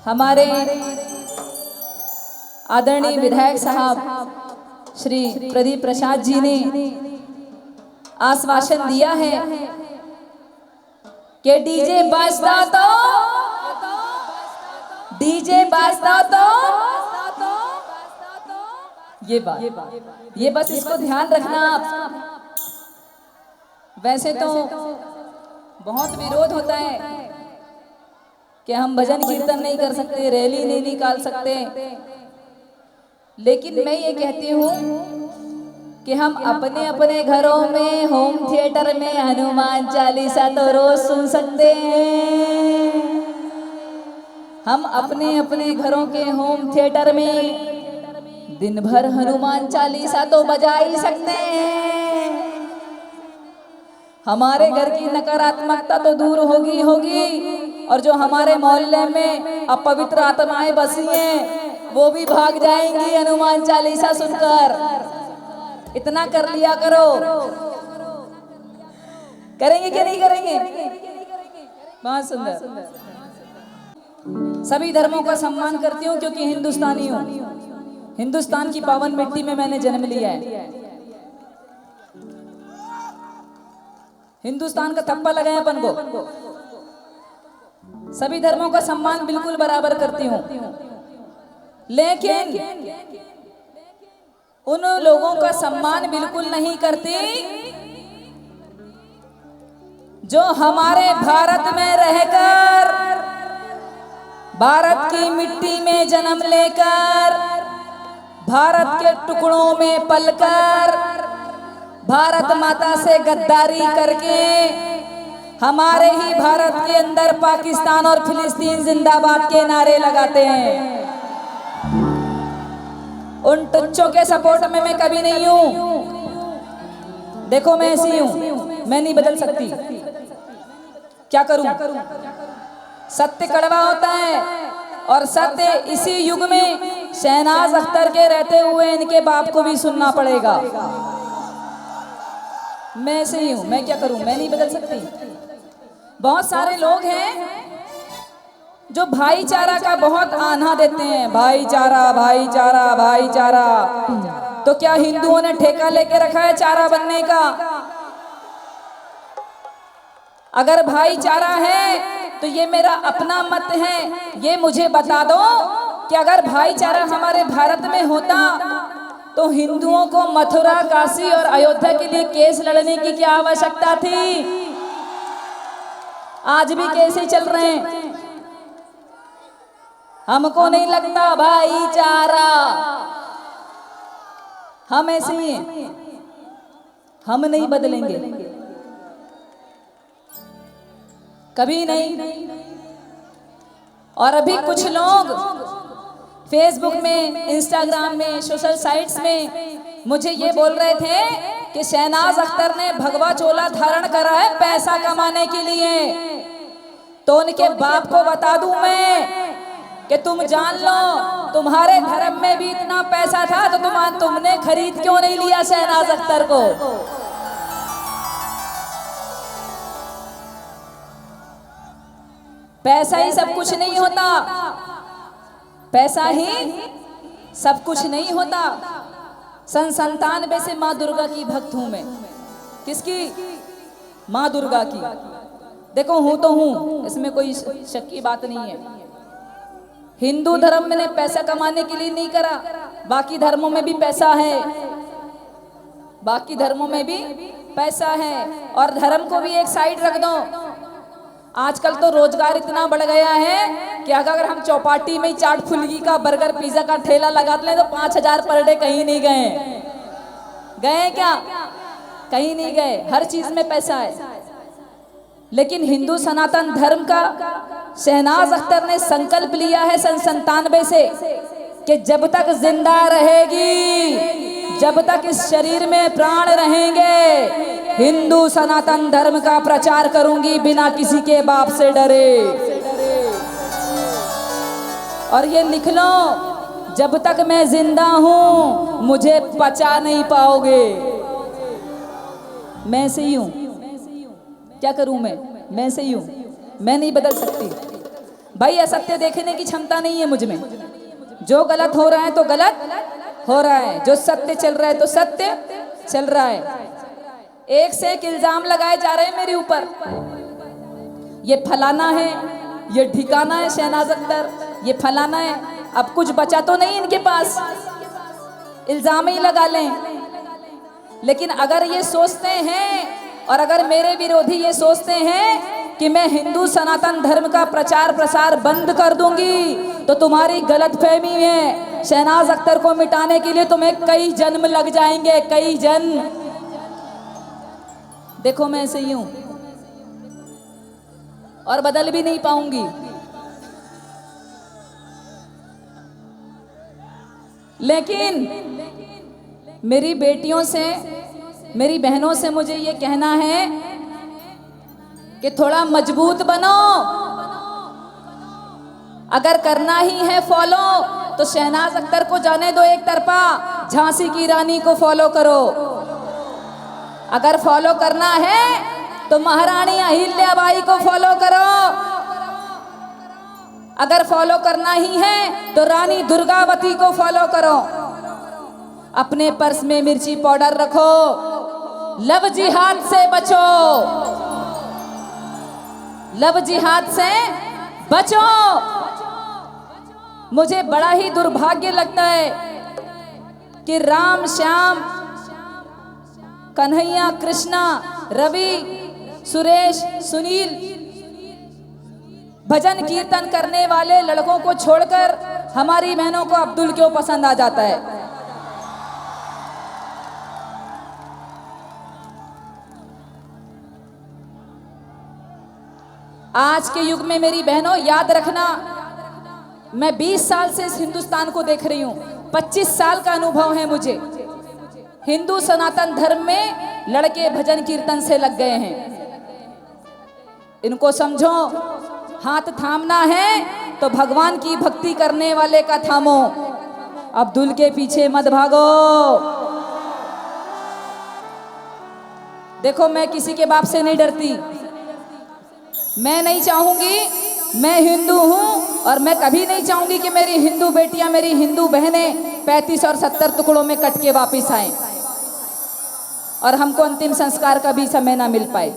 हमारे आदरणीय विधायक साहब श्री प्रदीप प्रसाद जी ने आश्वासन दिया है कि डीजे बजता तो ये बस इसको ध्यान रखना आप। वैसे तो बहुत विरोध होता है कि हम भजन कीर्तन नहीं कर सकते, रैली नहीं निकाल सकते, लेकिन मैं ये कहती हूँ कि हम अपने अपने घरों में होम थिएटर में हनुमान चालीसा तो रोज सुन सकते हैं। हम अपने अपने घरों के होम थिएटर में दिन भर हनुमान चालीसा तो बजा ही सकते हैं। हमारे घर की नकारात्मकता तो दूर होगी और जो हमारे मोहल्ले में अपवित्र आत्माएं बसी हैं वो भी भाग जाएंगी हनुमान चालीसा सुनकर। इतना कर लिया करो। करेंगे कि नहीं करेंगे? बहुत सुंदर। सभी धर्मों का सम्मान करती हूँ क्योंकि हिंदुस्तानी हूँ। हिंदुस्तान की पावन मिट्टी में मैंने जन्म लिया है। हिंदुस्तान का थप्पा लगाए अपन को। सभी धर्मों का सम्मान बिल्कुल बराबर करती हूँ, लेकिन उन लोगों का सम्मान बिल्कुल नहीं करती जो हमारे भारत में रहकर, भारत की मिट्टी में जन्म लेकर, भारत के टुकड़ों में पलकर, भारत माता से गद्दारी करके हमारे ही भारत के अंदर पाकिस्तान और फिलिस्तीन जिंदाबाद के नारे लगाते हैं। उन टुच्चों के सपोर्ट में मैं कभी नहीं हूं। देखो मैं ऐसी हूं, मैं नहीं बदल सकती। क्या करूं? सत्य कड़वा होता है और सत्य इसी युग में शहनाज अख्तर के रहते हुए इनके बाप को भी सुनना पड़ेगा। मैं ऐसे ही हूं, मैं क्या करूं? मैं नहीं बदल सकती। बहुत सारे लोग हैं जो भाईचारा का बहुत आन्हा देते हैं। भाईचारा भाईचारा भाईचारा। तो क्या हिंदुओं ने ठेका लेके रखा है चारा बनने का? अगर भाईचारा है तो ये मेरा अपना मत है। ये मुझे बता दो कि अगर भाईचारा हमारे भारत में होता तो हिंदुओं को मथुरा, काशी और अयोध्या के लिए केस लड़ने की क्या आवश्यकता थी? आज भी केस ही चल रहे हैं। हमको नहीं लगता भाईचारा। हम ऐसे ही हैं, हम नहीं बदलेंगे कभी नहीं। और अभी कुछ लोग फेसबुक में, इंस्टाग्राम में, सोशल साइट्स में मुझे ये बोल रहे थे कि शहनाज अख्तर ने भगवा चोला धारण करा है पैसा कमाने के लिए। तो उनके बाप को बता दूं मैं कि तुम जान लो, तुम्हारे धर्म में भी इतना पैसा था तो तुमने खरीद क्यों नहीं लिया शहनाज अख्तर को? पैसा ही सब कुछ नहीं होता। पैसा ही सब कुछ नहीं होता। सन 97 से माँ दुर्गा की भक्त हूं मैं। किसकी? माँ दुर्गा की। देखो हूं तो हूं, इसमें कोई शक की बात नहीं है। हिंदू धर्म में पैसा कमाने के लिए नहीं करा, बाकी धर्मों में भी पैसा है। बाकी धर्मों में भी पैसा है। और धर्म को भी एक साइड रख दो। आजकल तो रोजगार इतना बढ़ गया है कि अगर हम चौपाटी में चाट फुल्की का, बर्गर, पिज्जा का ठेला लगा लें तो 5000 पर डे कहीं नहीं गए। गए क्या? कहीं नहीं गए। हर चीज में पैसा है। लेकिन हिंदू सनातन धर्म का शहनाज अख्तर ने संकल्प लिया है सन 97 से कि जब तक जिंदा रहेगी, जब तक इस शरीर में प्राण रहेंगे, हिंदू सनातन धर्म का प्रचार करूंगी बिना किसी के बाप से डरे। और ये लिख लो, जब तक मैं जिंदा हूं मुझे पचा नहीं पाओगे। मैं से ही हूं। क्या करूं मैं से ही हूं। मैं नहीं बदल सकती। भाई असत्य देखने की क्षमता नहीं है मुझ में। जो गलत हो रहा है तो गलत हो रहा है, जो सत्य चल रहा है तो सत्य चल रहा है। एक से एक इल्जाम लगाए जा रहे हैं मेरे ऊपर, ये फलाना है, ये ठिकाना है शहनाज अख्तर, ये फलाना है। अब कुछ बचा तो नहीं इनके पास, इल्जाम ही लगा लें। लेकिन अगर ये सोचते हैं और अगर मेरे विरोधी ये सोचते हैं कि मैं हिंदू सनातन धर्म का प्रचार प्रसार बंद कर दूंगी, तो तुम्हारी गलतफहमी है। शहनाज अख्तर को मिटाने के लिए तुम्हें कई जन्म लग जाएंगे, कई जन्म। देखो मैं ऐसे ही हूं और बदल भी नहीं पाऊंगी। लेकिन मेरी बेटियों से, मेरी बहनों से मुझे ये कहना है कि थोड़ा मजबूत बनो। अगर करना ही है फॉलो तो शहनाज अख्तर को जाने दो एक तरफा, झांसी की रानी को फॉलो करो। अगर फॉलो करना है तो महारानी अहिल्याबाई को फॉलो करो। अगर फॉलो करना ही है तो रानी दुर्गावती को फॉलो करो। अपने पर्स में मिर्ची पाउडर रखो, लव जिहाद से बचो, लव जिहाद से बचो। मुझे बड़ा ही दुर्भाग्य लगता है कि राम, श्याम, कन्हैया, कृष्णा, रवि, सुरेश, सुनील भजन कीर्तन करने वाले लड़कों को छोड़कर हमारी बहनों को अब्दुल क्यों पसंद आ जाता है। आज के युग में मेरी बहनों याद रखना, मैं 20 साल से इस हिंदुस्तान को देख रही हूं, 25 साल का अनुभव है मुझे। हिंदू सनातन धर्म में लड़के भजन कीर्तन से लग गए हैं। इनको समझो, हाथ थामना है तो भगवान की भक्ति करने वाले का थामो, अब्दुल के पीछे मत भागो। देखो मैं किसी के बाप से नहीं डरती। मैं नहीं चाहूंगी, मैं हिंदू हूं और मैं कभी नहीं चाहूंगी कि मेरी हिंदू बेटियां, मेरी हिंदू बहनें 35 और 70 टुकड़ों में कट के वापिस आए और हमको अंतिम संस्कार का भी समय ना मिल पाए।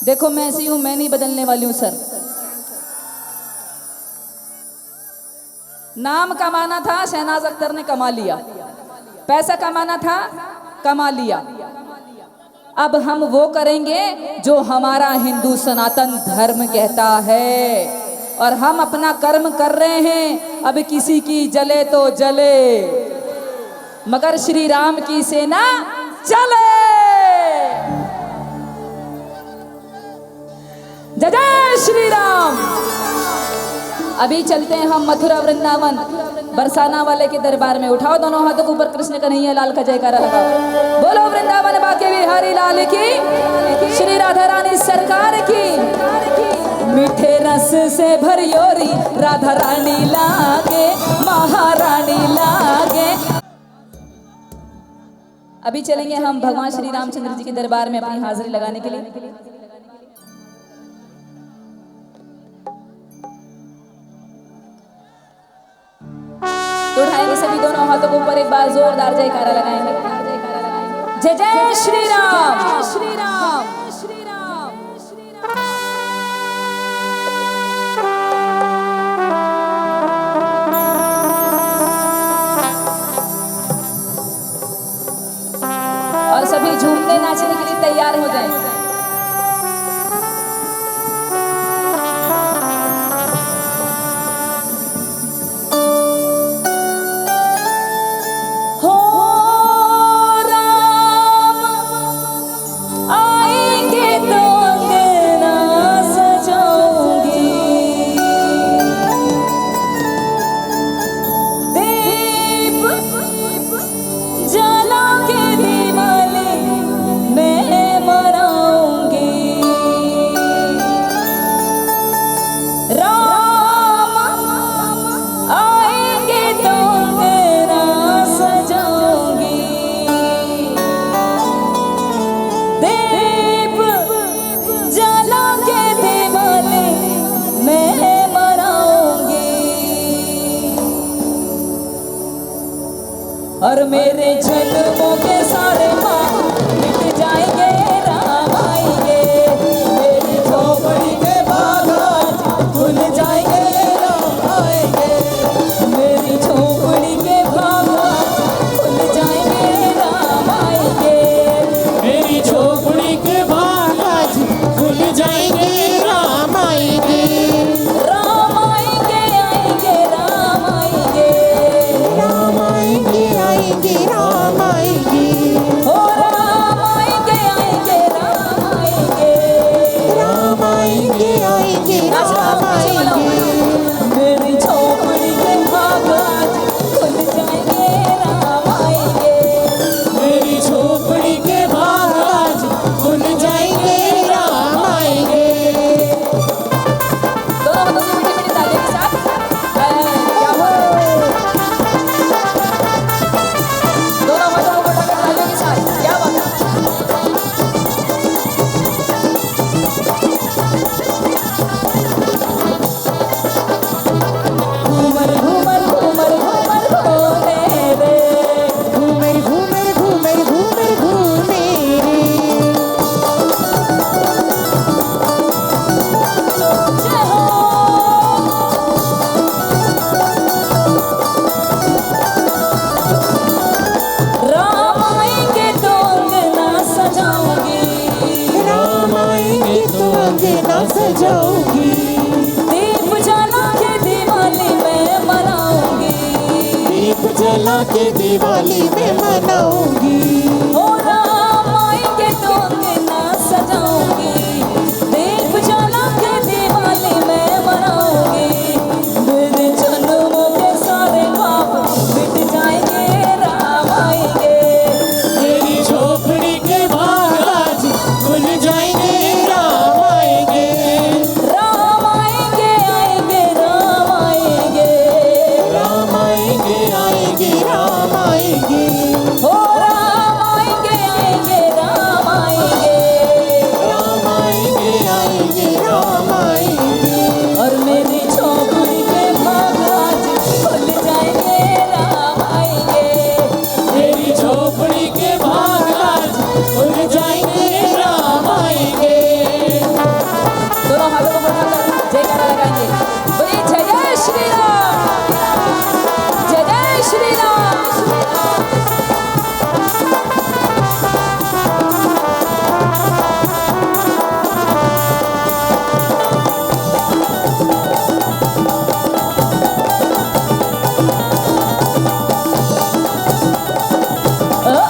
देखो मैं ऐसी हूं, मैं नहीं बदलने वाली हूं सर। नाम कमाना था, शहनाज अख्तर ने कमा लिया। पैसा कमाना था, कमा लिया। अब हम वो करेंगे जो हमारा हिंदू सनातन धर्म कहता है, और हम अपना कर्म कर रहे हैं। अब किसी की जले तो जले, मगर श्री राम की सेना चले। जय जय श्री राम। अभी चलते हैं हम मथुरा वृंदावन, बरसाना वाले के दरबार में। उठाओ दोनों हाथों को ऊपर, कृष्ण कन्हैया लाल का जयकारा लगाओ। बोलो वृंदावन बाके बिहारी लाल की, श्री राधा रानी सरकार की। मीठे रस से भरियोरी राधा रानी लागे, महारानी लागे। अभी चलेंगे हम भगवान श्री रामचंद्र जी के दरबार में अपनी हाजिरी लगाने के लिए। तो उठाएंगे सभी दोनों हाथों को ऊपर, एक बार जोरदार जयकारा लगाएंगे। जय जय श्री राम, श्री राम, श्री राम, श्री राम। और सभी झूमने नाचने के लिए तैयार हो जाएं। आएंगे और मेरे जन्मों के सारे पाप मिट जाएंगे, राम आएंगे। मेरी झोपड़ी के बाग आज खुल जाएंगे, राम आएंगे। मेरी झोपड़ी के बाग आज खुल जाएंगे, राम आएंगे। मेरी झोपड़ी के बाग आज खुल जाएंगे, राम आएंगे। राम आएंगे, आएंगे, राम आएंगे। राम आएंगे, आएंगे, राम आएंगे। हो राम आएंगे, आएंगे, राम आएंगे। राम आएंगे, आएंगे, राम आएंगे। मेरी झोपड़ी के भाग आज खुल जाएंगे, राम आएंगे। मेरी झोपड़ी के बाग आज खुल जाएंगे, राम आएंगे। दोनों हाथों से मीठी मीठी तालियों के साथ क्या हो रहा है? दोनों हाथों को उठाकर तालियों के साथ क्या बात है? घूमर घूमर घूमर घूमर घूमे रे, घूमर घूमर घूमर घूमर घूमे रे। जय हो। राम आएंगे तो अंगना सजाऊंगी, राम आएंगे तो अंगना सजाऊंगी। दीप जला के दिवाली में मनाऊंगी। दीप जला के दिवाली में मनाऊंगी। ओ राम आएंगे तो अंगना सजाऊंगी, दीप जला के दिवाली में मनाऊंगी। मेरे जन्मों के सारे पाप मिट जाएंगे, राम आएंगे। मेरी झोपड़ी के बाग आज खुल जाएंगे, राम आएंगे। राम आएंगे, आएंगे, राम आएंगे। राम आएंगे, आएंगे, राम आएंगे। हो राम आएंगे, आएंगे, राम आएंगे। राम आएंगे, आएंगे, राम आएंगे। और मेरी झोपड़ी के भाग आज खुल जाएंगे, राम आएंगे। मेरी झोपड़ी के बाग आज खुल जाएंगे, राम आएंगे। दोनों हाथों को बढ़ाकर जयकारा लगाएंगे। बोलिए जय जय श्री राम, जय जय श्री राम।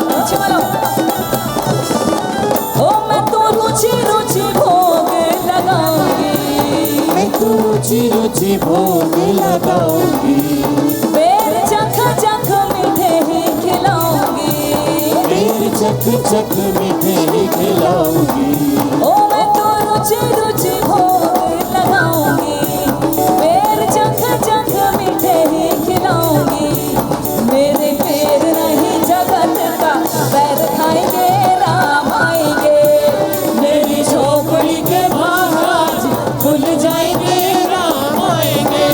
पीछे वालों। ओ मैं तो रुचि रुचि भोग लगाऊंगी, मैं तो रुचि रुचि भोग लगाऊंगी। बेर चख चख मीठे ही खिलाऊंगी। बेर चक चक मीठे ही खिलाऊंगी। ओ मैं तो रुचि रुचि भोग लगाऊंगी, बेर चख चख मीठे ही खिलाऊंगी। मेरे पैर नहीं जगत का पैर खाएंगे, राम आएंगे। मेरी झोपड़ी के बाग आज खुल जाएंगे, राम आएंगे।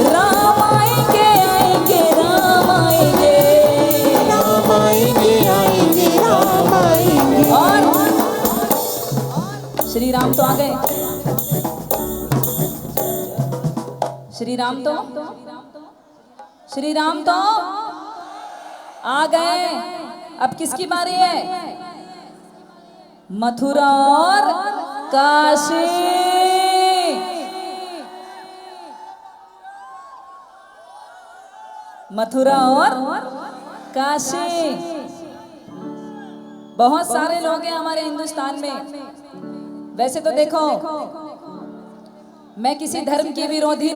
राम आएंगे, आएंगे, राम आएंगे। राम आएंगे, आएंगे, राम आएंगे। और श्री राम तो आ गए, श्री राम तो आ गए। अब किसकी बारी है? मथुरा और काशी। मथुरा और काशी। बहुत सारे लोग हैं हमारे हिंदुस्तान में। वैसे तो देखो, मैं किसी धर्म की विरोधी